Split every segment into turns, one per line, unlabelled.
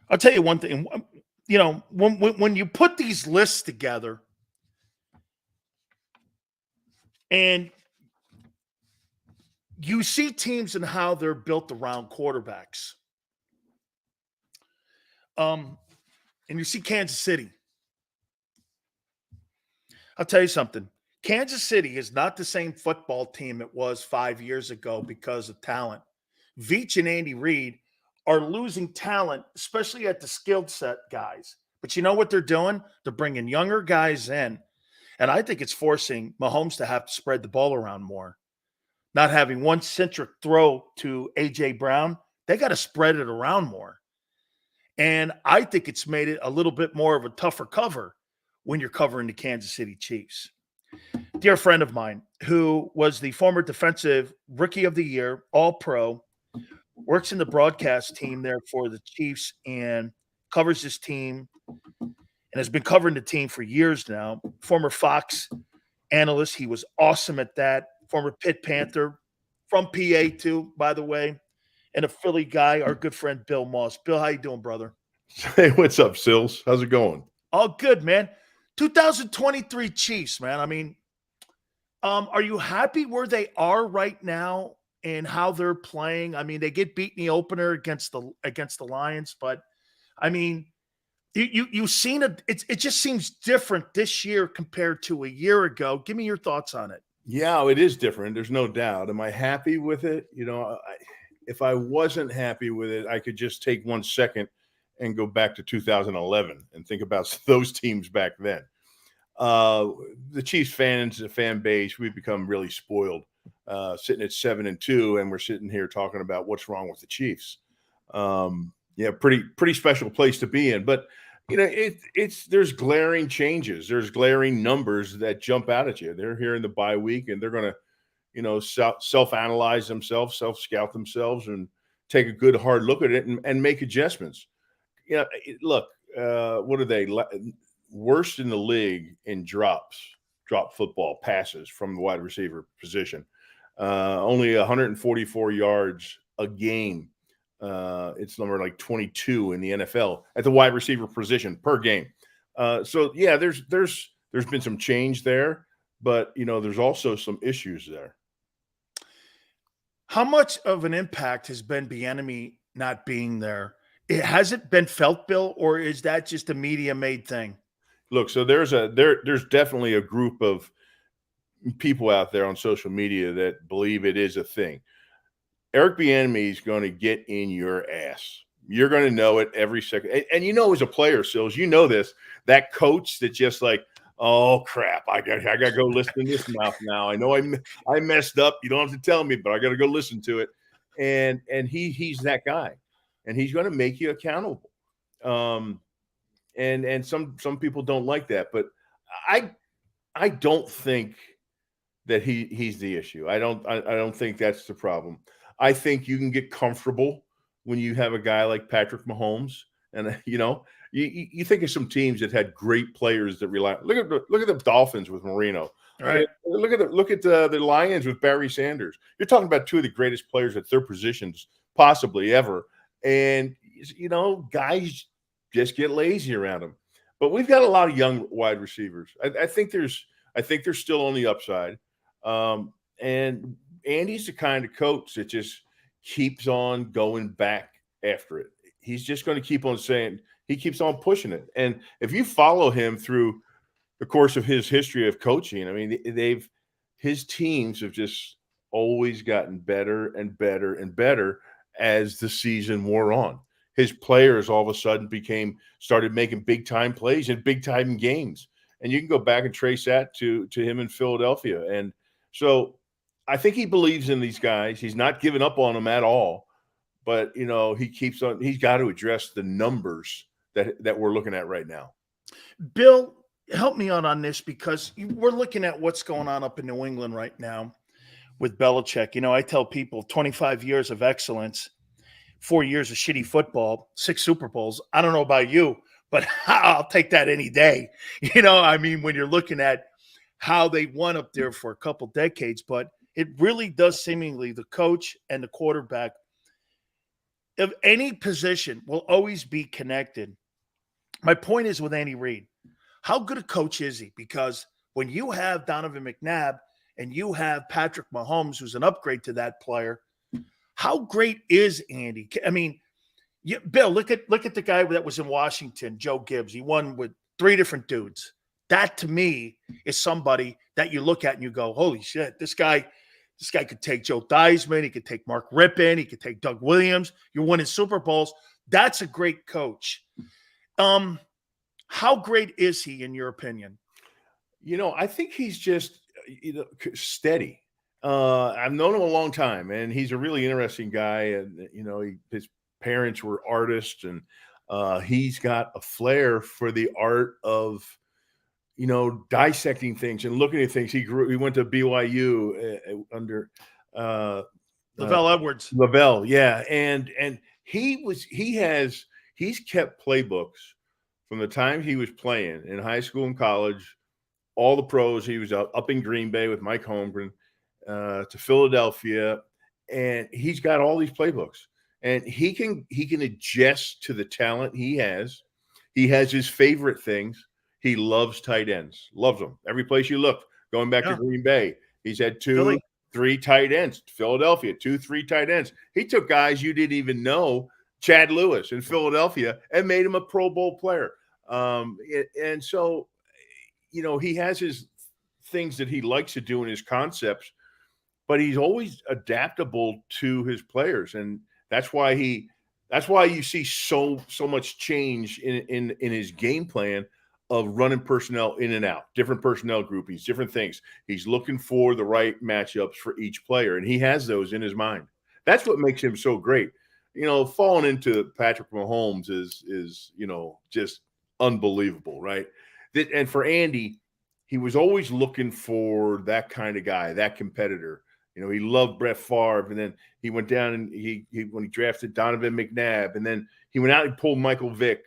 I'll tell you one thing. When you put these lists together and you see teams and how they're built around quarterbacks, um, and you see Kansas City, I'll tell you something. Kansas City is not the same football team it was 5 years ago because of talent. Veach and Andy Reid are losing talent, especially at the skilled set guys. But you know what they're doing? They're bringing younger guys in. And I think it's forcing Mahomes to have to spread the ball around more. Not having one centric throw to A.J. Brown, they got to spread it around more. And I think it's made it a little bit more of a tougher cover when you're covering the Kansas City Chiefs. Dear friend of mine, who was the former defensive rookie of the year, all pro, works in the broadcast team there for the Chiefs and covers this team and has been covering the team for years now. Former Fox analyst. He was awesome at that. Former Pitt Panther from PA too, by the way, and a Philly guy, our good friend Bill Maas. Bill, how you doing, brother?
Hey, what's up, Sills? How's it going?
All good, man. 2023 Chiefs, man. I mean, are you happy where they are right now and how they're playing? I mean, they get beat in the opener against the Lions, but I mean, you've seen it. It just seems different this year compared to a year ago. Give me your thoughts on it.
Yeah, it is different. There's no doubt. Am I happy with it? If I wasn't happy with it, I could just take 1 second and go back to 2011 and think about those teams back then. The Chiefs fans, the fan base, we've become really spoiled. Sitting at 7-2, and we're sitting here talking about what's wrong with the Chiefs. Pretty special place to be in. But there's glaring changes. There's glaring numbers that jump out at you. They're here in the bye week, and they're going to, self-analyze themselves, self-scout themselves, and take a good hard look at it and make adjustments. Look, what are they? Worst in the league in drop football passes from the wide receiver position. Only 144 yards a game. It's number like 22 in the NFL at the wide receiver position per game. There's been some change there, but there's also some issues there.
How much of an impact has been Bieniemy not being there? Has it been felt, Bill, or is that just a media-made thing?
Look, so there's definitely a group of people out there on social media that believe it is a thing. Eric Bieniemy is going to get in your ass. You're going to know it every second. And as a player, Sills, you know this, that coach that just like, oh crap, I got to go listen to this mouth now. I know I messed up. You don't have to tell me, but I got to go listen to it. And he's that guy, and he's going to make you accountable. And some people don't like that, but I don't think that he's the issue. I don't think that's the problem. I think you can get comfortable when you have a guy like Patrick Mahomes, and you think of some teams that had great players that rely. Look at the Dolphins with Marino.
Right.
Look at the Lions with Barry Sanders. You're talking about two of the greatest players at their positions possibly ever, and guys just get lazy around them. But we've got a lot of young wide receivers. I think they're still on the upside. And Andy's the kind of coach that just keeps on going back after it. He's just going to keep on saying, he keeps on pushing it. And if you follow him through the course of his history of coaching, I mean, his teams have just always gotten better and better and better as the season wore on. His players all of a sudden started making big time plays in big time games. And you can go back and trace that to him in Philadelphia. And so I think he believes in these guys. He's not giving up on them at all. But, he keeps on. He's got to address the numbers that we're looking at right now.
Bill, help me out on this, because we're looking at what's going on up in New England right now with Belichick. I tell people 25 years of excellence, 4 years of shitty football, 6 Super Bowls. I don't know about you, but I'll take that any day. When you're looking at how they won up there for a couple decades, but it really does seemingly, the coach and the quarterback, of any position will always be connected. My point is with Andy Reid, how good a coach is he? Because when you have Donovan McNabb and you have Patrick Mahomes, who's an upgrade to that player, how great is Andy? I mean, Bill, look at the guy that was in Washington, Joe Gibbs. He won with 3 different dudes. That to me is somebody that you look at and you go, holy shit, this guy could take Joe Theismann, he could take Mark Rippon, he could take Doug Williams. You're winning Super Bowls. That's a great coach. How great is he in your opinion?
I think he's just steady. I've known him a long time, and he's a really interesting guy. And his parents were artists, and he's got a flair for the art of dissecting things and looking at things. He went to BYU under
Lavelle Edwards.
Lavelle, yeah, and he's kept playbooks from the time he was playing in high school and college, all the pros. He was up in Green Bay with Mike Holmgren to Philadelphia, and he's got all these playbooks, and he can adjust to the talent he has. He has his favorite things. He loves tight ends, loves them. Every place you look, going back to Green Bay, he's had 2, 3 tight ends. Philadelphia, 2, 3 tight ends. He took guys you didn't even know, Chad Lewis in Philadelphia, and made him a Pro Bowl player. And so, he has his things that he likes to do in his concepts, but he's always adaptable to his players. And that's why you see so much change in his game plan of running personnel in and out, different personnel groupings, different things. He's looking for the right matchups for each player, and he has those in his mind. That's what makes him so great. Falling into Patrick Mahomes is just unbelievable, right? And for Andy, he was always looking for that kind of guy, that competitor. He loved Brett Favre, and then he went down and when he drafted Donovan McNabb, and then he went out and pulled Michael Vick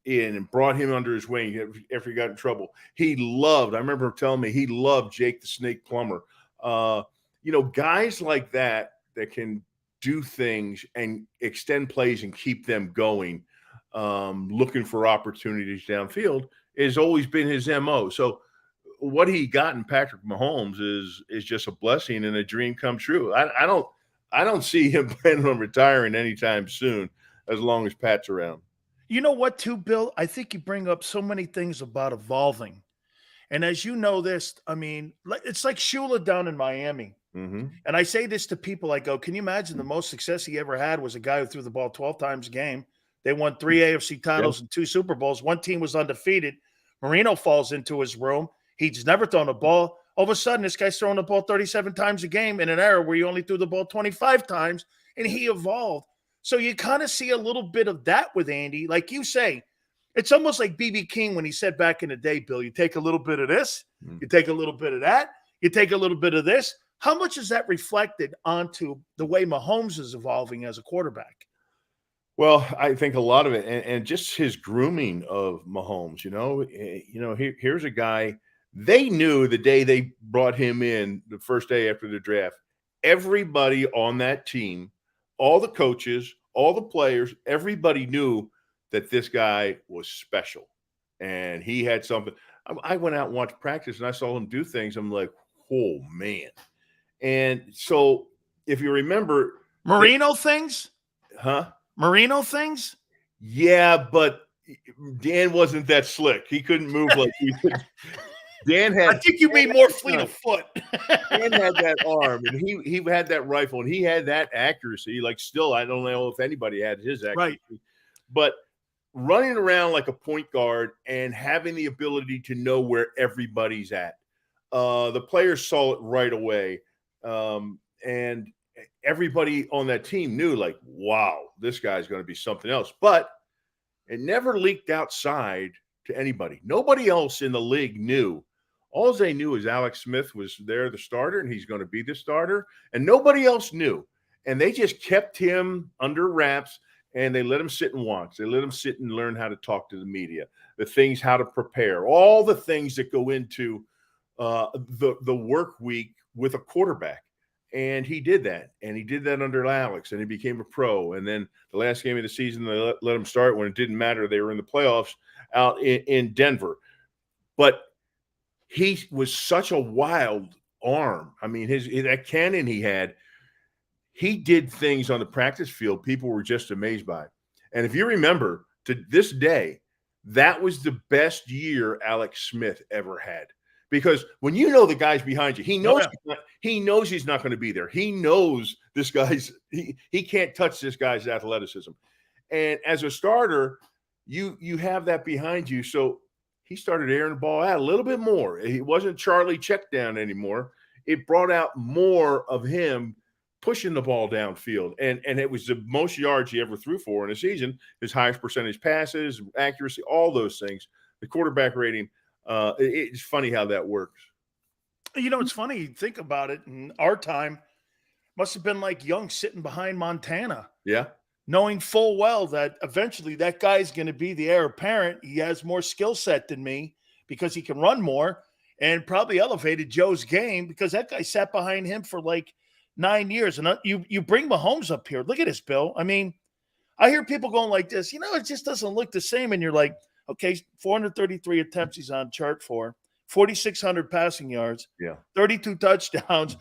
in and brought him under his wing after he got in trouble. I remember him telling me he loved Jake the Snake Plummer. Guys like that can do things and extend plays and keep them going, looking for opportunities downfield, has always been his MO. So what he got in Patrick Mahomes is just a blessing and a dream come true. I don't see him planning on retiring anytime soon, as long as Pat's around.
You know what, too, Bill? I think you bring up so many things about evolving. And as you know this, I mean, it's like Shula down in Miami.
Mm-hmm.
And I say this to people, I go, can you imagine the most success he ever had was a guy who threw the ball 12 times a game? They won 3 AFC titles and 2 Super Bowls. One team was undefeated. Marino falls into his room. He's never thrown a ball. All of a sudden, this guy's throwing the ball 37 times a game in an era where you only threw the ball 25 times, and he evolved. So you kind of see a little bit of that with Andy. Like you say, it's almost like B.B. King when he said back in the day, Bill, you take a little bit of this, you take a little bit of that, you take a little bit of this. How much is that reflected onto the way Mahomes is evolving as a quarterback?
Well, I think a lot of it, and just his grooming of Mahomes. Here's a guy. They knew the day they brought him in, the first day after the draft, everybody on that team, all the coaches, all the players, everybody knew that this guy was special, and he had something. I went out and watched practice, and I saw him do things. I'm like, oh man! And so, if you remember,
Marino things,
Marino things, yeah, but Dan wasn't that slick. He couldn't move like he could. I
think you mean more fleet of foot.
Dan had that arm, and he had that rifle, and he had that accuracy. Like, still, I don't know if anybody had his accuracy. Right. But running around like a point guard and having the ability to know where everybody's at. The players saw it right away. And everybody on that team knew, like, wow, this guy's going to be something else. But it never leaked outside to anybody. Nobody else in the league knew. All they knew is Alex Smith was there, the starter, and he's going to be the starter. And nobody else knew. And they just kept him under wraps, and they let him sit and watch. They let him sit and learn how to talk to the media, the things, how to prepare, all the things that go into the work week with a quarterback. And he did that. And he did that under Alex, and he became a pro. And then the last game of the season, they let him start when it didn't matter. They were in the playoffs out in Denver. But he was such a wild arm. I mean, that cannon he had, he did things on the practice field people were just amazed by. And if you remember, to this day, that was the best year Alex Smith ever had. Because when you know the guy's behind you, he knows he's not going to be there. He knows this guy's he can't touch this guy's athleticism. And as a starter, you have that behind you. So he started airing the ball out a little bit more. He wasn't Charlie check down anymore. It brought out more of him pushing the ball downfield. And it was the most yards he ever threw for in a season, his highest percentage passes, accuracy, all those things. The quarterback rating, it's funny how that works.
You know, it's funny. You think about it. In our time, must have been like Young sitting behind Montana.
Yeah.
Knowing full well that eventually that guy's going to be the heir apparent. He has more skill set than me because he can run more, and probably elevated Joe's game because that guy sat behind him for like 9 years. And you bring Mahomes up here. Look at this, Bill. I mean, I hear people going like this, it just doesn't look the same. And you're like, okay, 433 attempts he's on chart for, 4,600 passing yards, 32 touchdowns,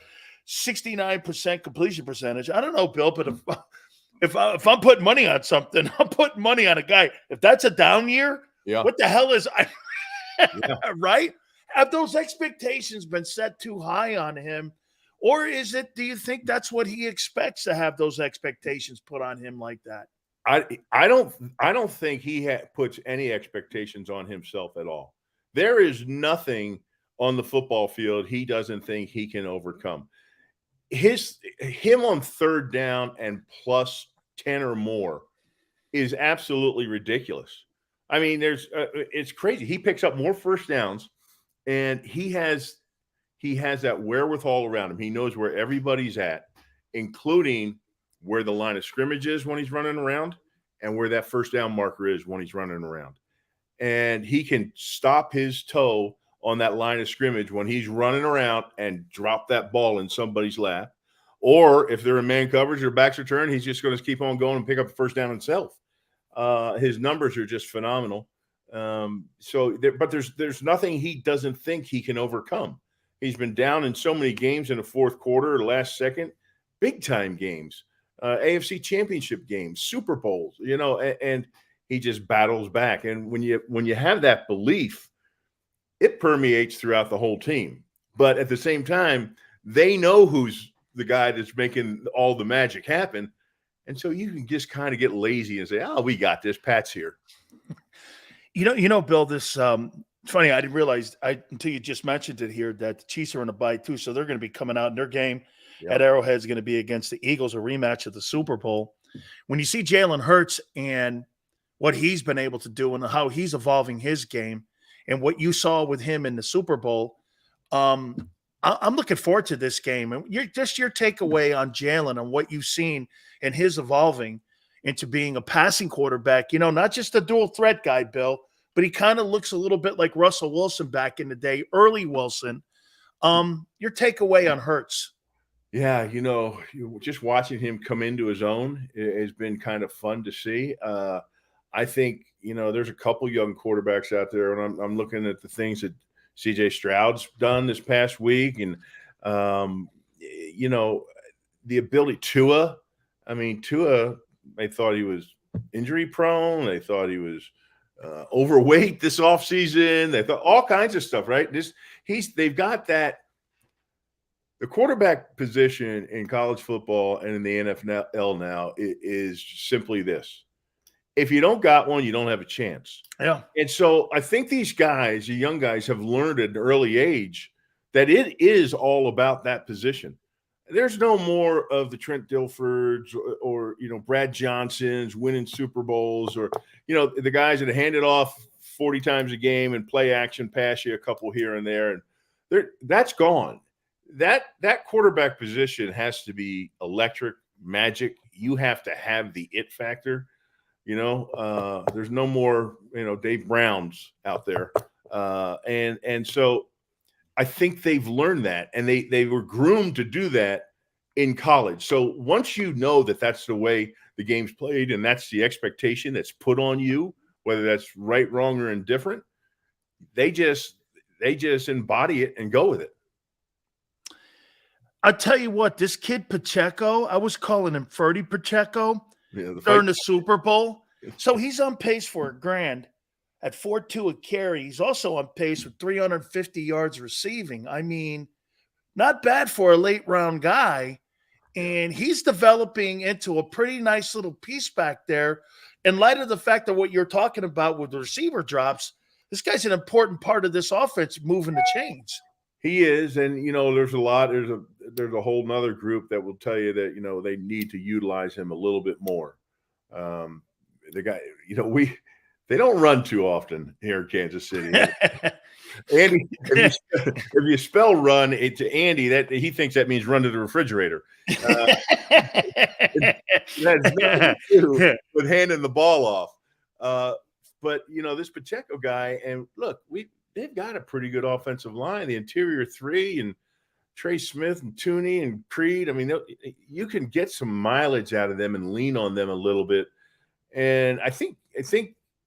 69% completion percentage. I don't know, Bill, but if I'm putting money on something, I'm putting money on a guy. If that's a down year, what the hell is right? Have those expectations been set too high on him? Or do you think that's what he expects, to have those expectations put on him like that?
I don't think he puts any expectations on himself at all. There is nothing on the football field he doesn't think he can overcome. Him on third down and plus 10 or more is absolutely ridiculous. I mean, it's crazy. He picks up more first downs, and he has that wherewithal around him. He knows where everybody's at, including where the line of scrimmage is when he's running around and where that first down marker is when he's running around. And he can stop his toe on that line of scrimmage when he's running around and drop that ball in somebody's lap. Or if they're in man coverage or backs are turned, he's just going to keep on going and pick up the first down himself. His numbers are just phenomenal. But there's nothing he doesn't think he can overcome. He's been down in so many games in the fourth quarter, the last second, big time games, AFC championship games, Super Bowls, and he just battles back. And when you have that belief, it permeates throughout the whole team. But at the same time, they know who's the guy that's making all the magic happen. And so you can just kind of get lazy and say, oh, we got this. Pat's here.
Bill, this funny, I didn't realize until you just mentioned it here that the Chiefs are in a bye too. So they're going to be coming out, and their game at Arrowhead is going to be against the Eagles, a rematch of the Super Bowl. When you see Jalen Hurts and what he's been able to do and how he's evolving his game and what you saw with him in the Super Bowl, I'm looking forward to this game. And your takeaway on Jalen and what you've seen and his evolving into being a passing quarterback, not just a dual threat guy, Bill, but he kind of looks a little bit like Russell Wilson back in the day, early Wilson. Your takeaway on Hurts.
Yeah, just watching him come into his own has been kind of fun to see. I think, there's a couple young quarterbacks out there, and I'm looking at the things that CJ Stroud's done this past week. And, the ability Tua, they thought he was injury prone. They thought he was overweight this offseason. They thought all kinds of stuff, right? They've got that. The quarterback position in college football and in the NFL now is simply this. If you don't got one, you don't have a chance.
Yeah.
And so I think these guys, the young guys, have learned at an early age that it is all about that position. There's no more of the Trent Dilferds or Brad Johnsons winning Super Bowls or, the guys that hand it off 40 times a game and play action, pass you a couple here and there. And that's gone. That quarterback position has to be electric, magic. You have to have the it factor. There's no more, Dave Browns out there. And so I think they've learned that, and they were groomed to do that in college. So once you know that that's the way the game's played and that's the expectation that's put on you, whether that's right, wrong, or indifferent, they just embody it and go with it.
I'll tell you what, this kid Pacheco, I was calling him Ferdy Pacheco during the Super Bowl. So he's on pace for $1,000 at 4.2 a carry. He's also on pace for 350 yards receiving. I mean, not bad for a late round guy. And he's developing into a pretty nice little piece back there. In light of the fact that what you're talking about with the receiver drops, this guy's an important part of this offense moving the chains.
He is, and there's a whole nother group that will tell you that they need to utilize him a little bit more. The guy, they don't run too often here in Kansas City. Andy, if you spell run to Andy, that he thinks that means run to the refrigerator. It has nothing to do with handing the ball off. But this Pacheco guy, and look, they've got a pretty good offensive line. The interior three and Trey Smith and Tooney and Creed. I mean, you can get some mileage out of them and lean on them a little bit. And I think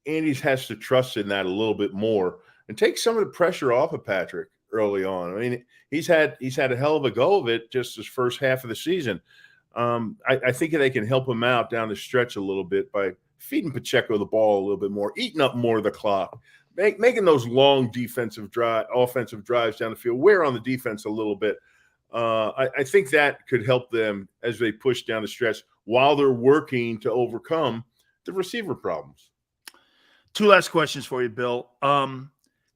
Andy's has to trust in that a little bit more and take some of the pressure off of Patrick early on. I mean, he's had a hell of a go of it just this first half of the season. I think they can help him out down the stretch a little bit by feeding Pacheco the ball a little bit more, eating up more of the clock, making those long offensive drives down the field, wear on the defense a little bit. I think that could help them as they push down the stretch while they're working to overcome the receiver problems.
Two last questions for you, Bill.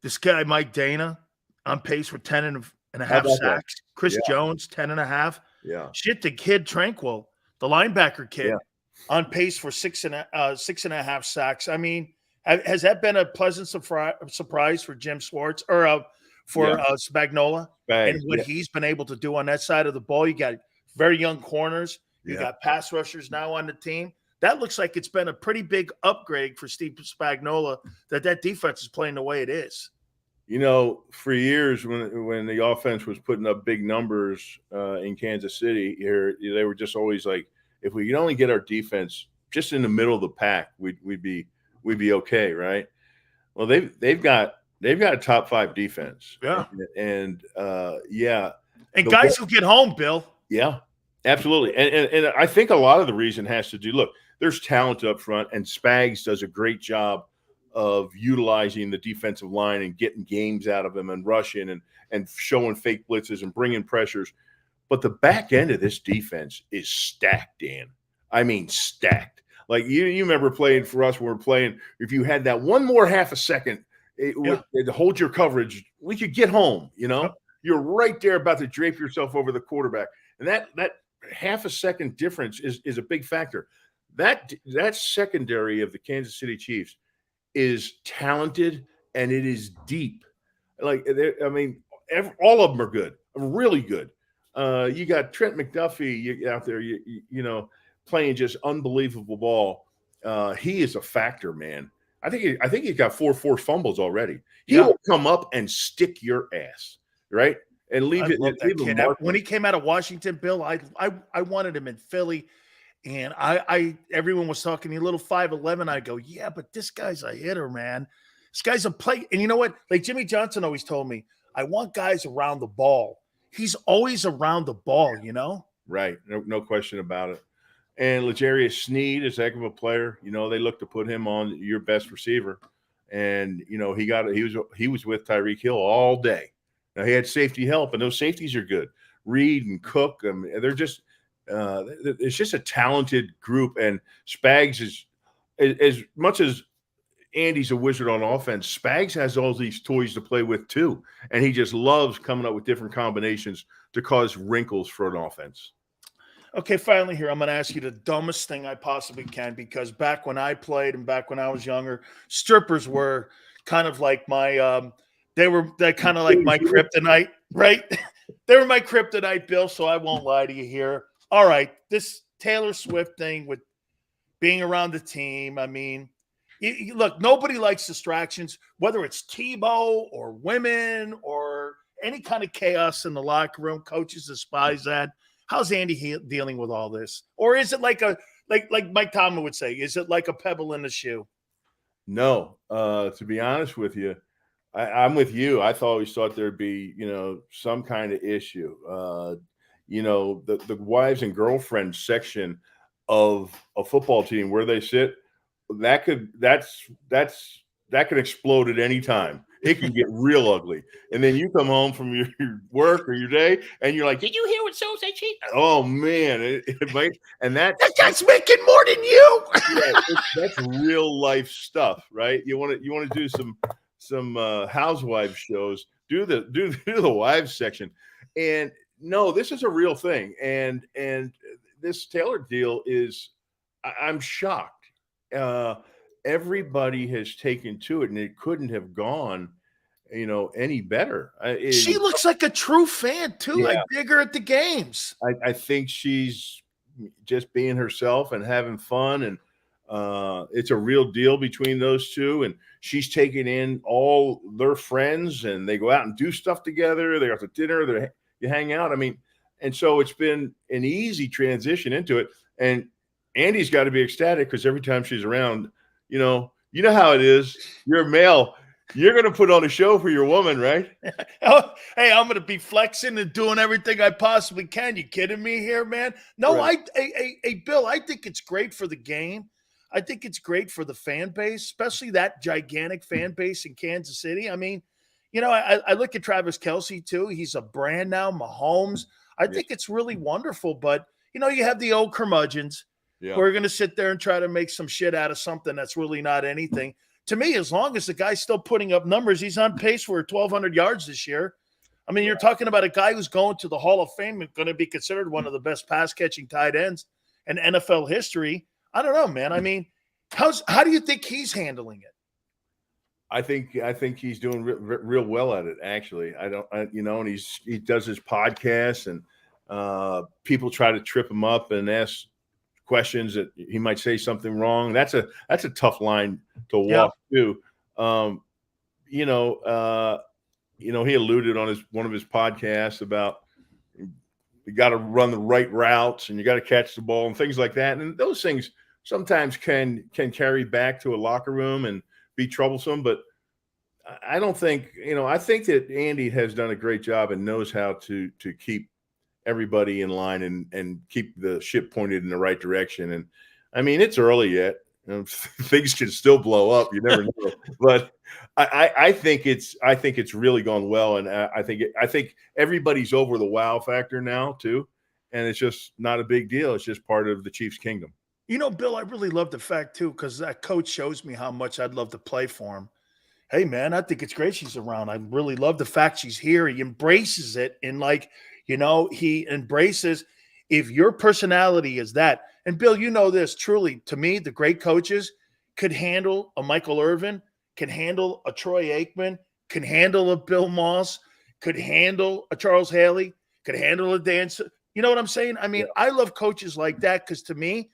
This guy, Mike Dana, on pace for 10.5 sacks. Chris Jones, 10.5.
Yeah.
Shit, the kid Tranquil, the linebacker kid, on pace for 6.5 sacks. I mean, has that been a pleasant surprise for Jim Schwartz or for Spagnuolo and what he's been able to do on that side of the ball? You got very young corners. You got pass rushers now on the team. That looks like it's been a pretty big upgrade for Steve Spagnuolo that defense is playing the way it is.
For years when the offense was putting up big numbers in Kansas City here, they were just always like, if we could only get our defense just in the middle of the pack, we'd be okay, right? Well, they've got a top 5 defense.
Yeah.
And
guys who get home, Bill.
Yeah, absolutely. And I think a lot of the reason has to do, look, there's talent up front, and Spags does a great job of utilizing the defensive line and getting games out of them and rushing and showing fake blitzes and bringing pressures. But the back end of this defense is stacked, Dan. I mean, stacked. Like you remember playing for us when we were playing, if you had that one more half a second to hold your coverage, we could get home, You're right there about to drape yourself over the quarterback. And that half a second difference is a big factor. That secondary of the Kansas City Chiefs is talented and it is deep. Like, all of them are good, really good. You got Trent McDuffie out there, playing just unbelievable ball. He is a factor, man. I think he's got 4 forced fumbles already. He will come up and stick your ass, right? And leave it.
When he came out of Washington, Bill, I wanted him in Philly. And everyone was talking a little 5'11". I go, yeah, but this guy's a hitter, man. This guy's a play. And you know what? Like Jimmy Johnson always told me, I want guys around the ball. He's always around the ball,
Right. No question about it. And L'Jarius Sneed is a heck of a player. They look to put him on your best receiver. And, he was with Tyreek Hill all day. Now, he had safety help, and those safeties are good. Reid and Cook, they're just it's just a talented group. And Spags is, as much as Andy's a wizard on offense, Spags has all these toys to play with too. And he just loves coming up with different combinations to cause wrinkles for an offense.
Okay, finally here, I'm going to ask you the dumbest thing I possibly can, because back when I played and back when I was younger, strippers were kind of like my they're kind of like my kryptonite, right? They were my kryptonite, Bill, so I won't lie to you here. All right, this Taylor Swift thing with being around the team, I mean, look, nobody likes distractions, whether it's Tebow or women or any kind of chaos in the locker room. Coaches despise that. How's Andy dealing with all this? Or is it like Mike Tomlin would say, is it like a pebble in the shoe?
No, to be honest with you, I'm with you. I always thought there'd be, some kind of issue. The wives and girlfriends section of a football team where they sit, that could explode at any time. It can get real ugly. And then you come home from your work or your day, and you're like, "Did you hear what so say?" Oh man, it might. And
that guy's making more than you.
That's real life stuff, right? You want to do some housewives shows. Do the wives section, and no, this is a real thing. And this Taylor deal is, I'm shocked. Everybody has taken to it, and it couldn't have gone, any better.
She looks like a true fan too.
Yeah.
I dig her at the games.
I think she's just being herself and having fun, and it's a real deal between those two. And she's taking in all their friends, and they go out and do stuff together. They go to dinner. You hang out. I mean, and so it's been an easy transition into it. And Andy's got to be ecstatic because every time she's around, you know how it is. You're a male. You're going to put on a show for your woman, right?
Oh, hey, I'm going to be flexing and doing everything I possibly can. You kidding me here, man? No, right. Bill, I think it's great for the game. I think it's great for the fan base, especially that gigantic fan base in Kansas City. I mean, I look at Travis Kelce too. He's a brand now, Mahomes. I think it's really wonderful. But, you have the old curmudgeons who are going to sit there and try to make some shit out of something that's really not anything. To me, as long as the guy's still putting up numbers, he's on pace for 1,200 yards this year. I mean, you're talking about a guy who's going to the Hall of Fame and going to be considered one of the best pass-catching tight ends in NFL history. I don't know, man. I mean, how do you think he's handling it?
I think he's doing real well at it, actually. And he does his podcast, and people try to trip him up and ask questions that he might say something wrong. That's a tough line to walk through. He alluded on one of his podcasts about you got to run the right routes and you got to catch the ball and things like that. And those things sometimes can carry back to a locker room and be troublesome. But I don't think, I think that Andy has done a great job and knows how to keep everybody in line and keep the ship pointed in the right direction. And I mean, it's early yet. Things can still blow up. You never know. But I think it's really gone well. And I think everybody's over the wow factor now too. And it's just not a big deal. It's just part of the Chiefs' kingdom.
Bill, I really love the fact too, because that coach shows me how much I'd love to play for him. Hey man, I think it's great she's around. I really love the fact she's here. He embraces it. And he embraces if your personality is that. And Bill, this truly, to me, the great coaches could handle a Michael Irvin, can handle a Troy Aikman, can handle a Bill Maas, could handle a Charles Haley, could handle a Dan. You know what I'm saying? I mean, I love coaches like that because to me,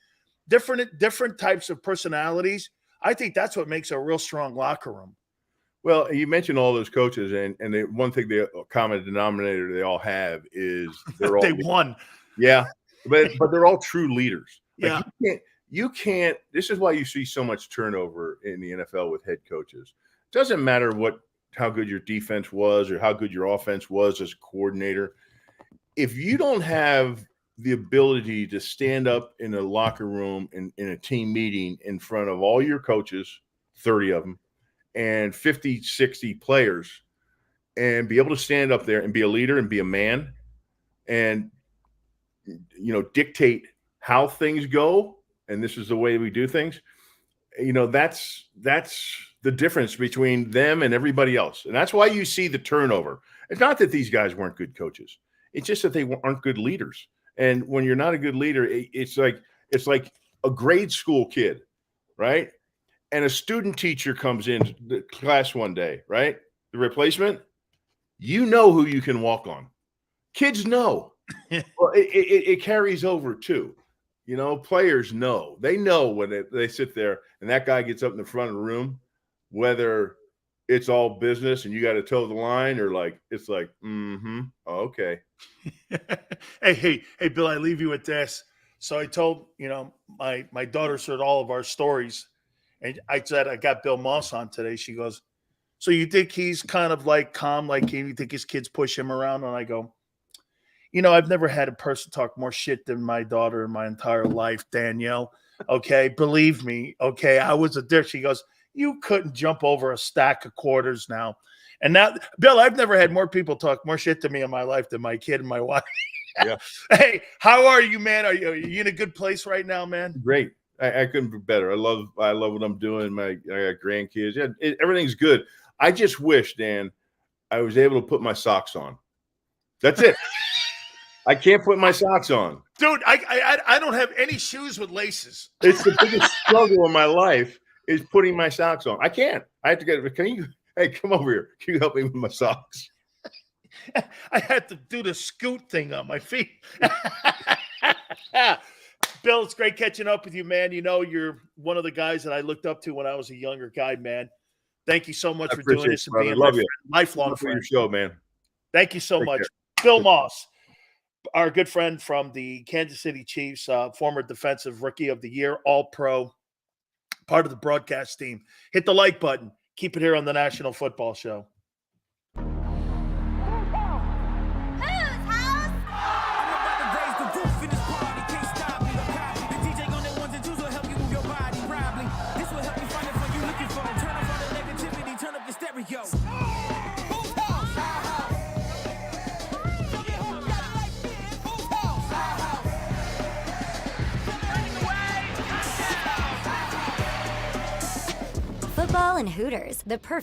different types of personalities, I think that's what makes a real strong locker room.
Well, you mentioned all those coaches, and the one thing, the common denominator they all have is they're all
they won.
Yeah, but they're all true leaders.
Yeah,
you can't. This is why you see so much turnover in the NFL with head coaches. It doesn't matter how good your defense was or how good your offense was as a coordinator. If you don't have the ability to stand up in a locker room in a team meeting in front of all your coaches, 30 of them, and 50, 60 players, and be able to stand up there and be a leader and be a man and, dictate how things go. And this is the way we do things. That's the difference between them and everybody else. And that's why you see the turnover. It's not that these guys weren't good coaches. It's just that they aren't good leaders. And when you're not a good leader, it's like a grade school kid, right? And a student teacher comes in the class one day, right? The replacement, who you can walk on. Kids know. Well, it carries over too. Players know. They know when they sit there and that guy gets up in the front of the room, whether it's all business and you got to toe the line, or like it's like, okay.
Hey, Bill, I leave you with this. So I told, my daughter's heard all of our stories, and I said I got Bill Maas on today. She goes, "So you think he's kind of like calm, like you think his kids push him around?" And I go, I've never had a person talk more shit than my daughter in my entire life, Danielle. Okay, believe me. Okay, I was a dick. She goes, "You couldn't jump over a stack of quarters now." And now, Bill, I've never had more people talk more shit to me in my life than my kid and my wife.
Yeah.
Hey, how are you, man? Are you in a good place right now, man?
Great. I couldn't be better. I love what I'm doing. I got grandkids. Yeah, everything's good. I just wish, Dan, I was able to put my socks on. That's it. I can't put my socks on.
Dude, I don't have any shoes with laces.
It's the biggest struggle in my life is putting my socks on. I can't. I have to hey, come over here. Can you help me with my socks?
I had to do the scoot thing on my feet. Bill, it's great catching up with you, man. You're one of the guys that I looked up to when I was a younger guy, man. Thank you so much for doing this and being my lifelong friend.
Your show, man.
Thank you so much. Bill Maas, our good friend from the Kansas City Chiefs, former defensive rookie of the year, all-pro, part of the broadcast team. Hit the like button. Keep it here on the National Football Show.
Football and Hooters, the perfect